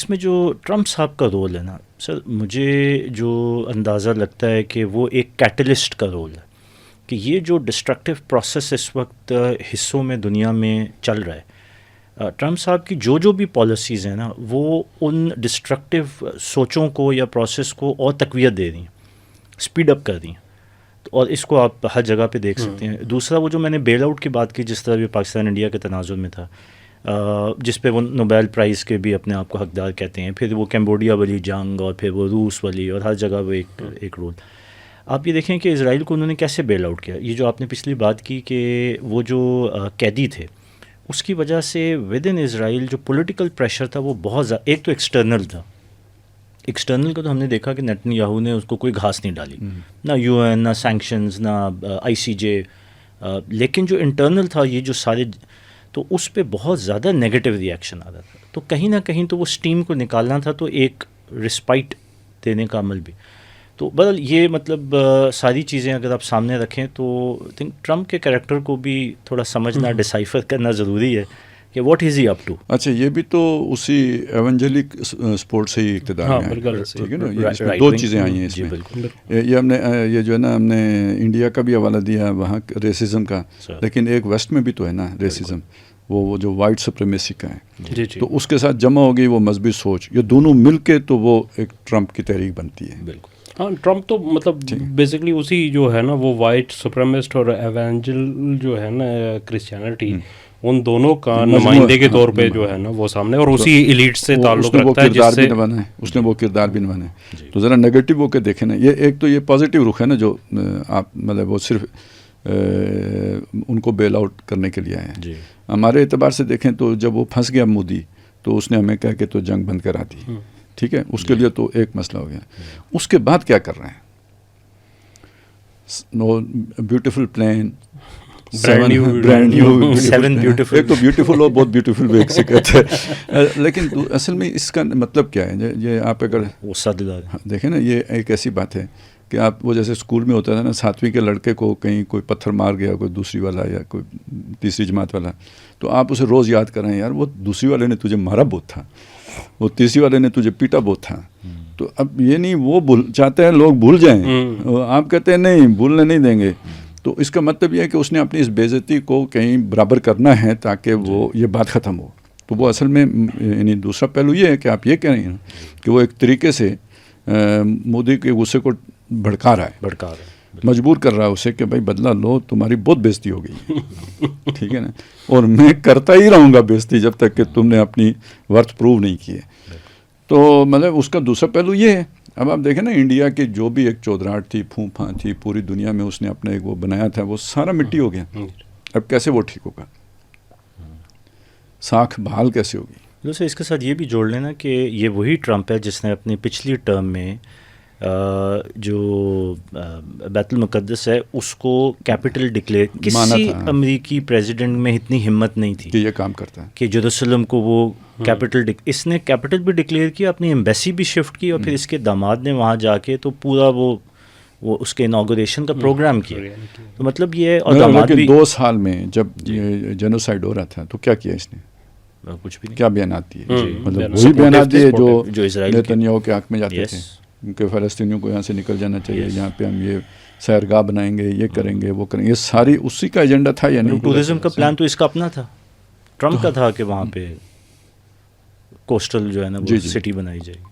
اس میں جو ٹرمپ صاحب کا رول ہے نا سر، مجھے جو اندازہ لگتا ہے کہ وہ ایک کیٹلسٹ کا رول ہے، کہ یہ جو ڈسٹرکٹیو پروسیس اس وقت حصوں میں دنیا میں چل رہا ہے، ٹرمپ صاحب کی جو بھی پالیسیز ہیں نا، وہ ان ڈسٹرکٹیو سوچوں کو یا پروسیس کو اور تقویت دے رہی ہیں، اسپیڈ اپ کر رہی ہیں، اور اس کو آپ ہر جگہ پہ دیکھ سکتے ہیں۔ دوسرا وہ جو میں نے بیل آؤٹ کی بات کی، جس طرح بھی پاکستان انڈیا کے تناظر میں تھا، جس پہ وہ نوبیل پرائز کے بھی اپنے آپ کو حقدار کہتے ہیں، پھر وہ کیمبوڈیا والی جنگ، اور پھر وہ روس والی، اور ہر جگہ وہ ایک رول۔ آپ یہ دیکھیں کہ اسرائیل کو انہوں نے کیسے بیل آؤٹ کیا۔ یہ جو آپ نے پچھلی بات کی کہ وہ جو قیدی تھے، اس کی وجہ سے ود ان اسرائیل جو پولیٹیکل پریشر تھا وہ بہت زیادہ، ایک تو ایکسٹرنل تھا، ایکسٹرنل کا تو ہم نے دیکھا کہ نیتن یاہو نے اس کو کوئی گھاس نہیں ڈالی، نہ یو این، نہ سینکشنز، نہ آئی سی جے، لیکن جو انٹرنل تھا، یہ جو سارے، تو اس پہ بہت زیادہ نیگیٹو ری ایکشن آ رہا تھا، تو کہیں نہ کہیں تو وہ اسٹیم کو نکالنا تھا، تو ایک رسپائٹ دینے کا عمل بھی۔ تو بہرحال یہ مطلب ساری چیزیں اگر آپ سامنے رکھیں تو آئی تھنک ٹرمپ کے کریکٹر کو بھی تھوڑا سمجھنا، ڈیسائفر کرنا ضروری ہے کہ what is he up to. اچھا، یہ بھی تو اسی ایونجلک سپورٹ سے ہی اقتدار میں ہے، ٹھیک ہے نا، یہ اس میں دو چیزیں آئی ہیں اس میں۔ یہ ہم نے یہ جو ہے نا، ہم نے انڈیا کا بھی حوالہ دیا وہاں ریسزم کا، لیکن ایک ویسٹ میں بھی تو ہے نا ریسزم، وہ جو وائٹ سپریمیسی کا ہے، تو اس کے ساتھ جمع ہو گئی وہ مذہبی سوچ، یہ دونوں مل کے تو وہ ایک ٹرمپ کی تحریک بنتی ہے۔ بالکل ہاں، ٹرمپ تو مطلب بیسکلی اسی جو ہے نا، وہ وائٹ سپریمسٹ اور ایونجل جو ہے نا کرسچینٹی، ان دونوں کا نمائندے کے طور پہ جو ہے نا وہ سامنے، اور اسی ایلیٹ سے تعلق رکھتا ہے، جس سے اس نے وہ کردار بھی نبھانا ہے۔ تو ذرا نیگیٹو ہو کے دیکھیں نا، یہ ایک تو یہ پازیٹیو رخ ہے نا، جو آپ مطلب وہ صرف ان کو بیل آؤٹ کرنے کے لیے آئے ہیں۔ ہمارے اعتبار سے دیکھیں تو جب وہ پھنس گیا مودی، تو اس نے ہمیں کہا کہ تو جنگ بند کرا دی، ٹھیک ہے، اس کے لیے تو ایک مسئلہ ہو گیا۔ اس کے بعد کیا کر رہے ہیں؟ بیوٹیفل پلان، ایک تو بیوٹیفل ہو، بہت بیوٹیفل بھی ایک سے کہتے ہیں، لیکن اصل میں اس کا مطلب کیا ہے؟ یہ آپ اگر دیکھیں نا، یہ ایک ایسی بات ہے کہ آپ وہ جیسے اسکول میں ہوتا تھا نا، 7ویں کے لڑکے کو کہیں کوئی پتھر مار گیا، کوئی دوسری والا یا کوئی تیسری جماعت والا، تو آپ اسے روز یاد کر رہے ہیں، یار وہ دوسری والے نے تجھے مارا بہت تھا، وہ تیسری والے نے تجھے پیٹا بہت تھا۔ تو اب یہ نہیں، وہ چاہتے ہیں لوگ بھول جائیں، آپ کہتے ہیں نہیں، بھولنے نہیں دیں گے۔ تو اس کا مطلب یہ ہے کہ اس نے اپنی اس بے عزتی کو کہیں برابر کرنا ہے تاکہ وہ یہ بات ختم ہو۔ تو وہ اصل میں یعنی دوسرا پہلو یہ ہے کہ آپ یہ کہہ رہے ہیں کہ وہ ایک طریقے سے مودی کے غصے کو بھڑکا رہا ہے، مجبور کر رہا ہے اسے کہ بھائی بدلہ لو، تمہاری بہت بےزتی ہو گئی ہے، ٹھیک ہے نا، اور میں کرتا ہی رہوں گا بےزتی جب تک کہ تم نے اپنی ورتھ پروو نہیں کی ہے۔ تو مطلب اس کا دوسرا پہلو یہ ہے۔ اب آپ دیکھیں نا، انڈیا کی جو بھی ایک چودراہٹ تھی، پھوں پھاں تھی پوری دنیا میں، اس نے اپنا ایک وہ بنایا تھا، وہ سارا مٹی ہو گیا۔ اب کیسے وہ ٹھیک ہوگا؟ ساکھ بحال کیسے ہوگی؟ دوسرے اس کے ساتھ یہ بھی جوڑ لینا کہ یہ وہی ٹرمپ ہے جس نے اپنی پچھلی ٹرم میں جو بیت المقدس ہے اس کو کیپٹل ڈکلیئر، کسی امریکی پریزیڈنٹ میں اتنی ہمت نہیں تھی کہ یہ کام کرتا ہے کہ یروشلم کو وہ کیپٹل اس نے کیپٹل بھی ڈکلیئر کیا، اپنی ایمبیسی بھی شفٹ کی، اور پھر اس کے داماد نے وہاں جا کے تو پورا وہ اس کے انوگریشن کا پروگرام کیا۔ تو مطلب یہ ہے، اور داماد بھی 2 سال میں جب یہ جینوسائیڈ ہو رہا تھا تو کیا کیا اس نے؟ کچھ بھی نہیں، کیا بیانات دیے؟ مطلب وہی بیانات دیے جو اسرائیل نیتنیاہو کے حق میں جاتے تھے کہ فلسطینیوں کو یہاں سے نکل جانا چاہیے، یہاں پہ ہم یہ سیرگاہ بنائیں گے، یہ کریں گے، وہ کریں گے، یہ ساری اسی کا ایجنڈا تھا یا نہیں؟ ٹورزم کا پلان تو اس کا اپنا تھا، ٹرمپ کا تھا کہ وہاں پہ کوسٹل جو ہے نا وہ سٹی بنائی جائے گی۔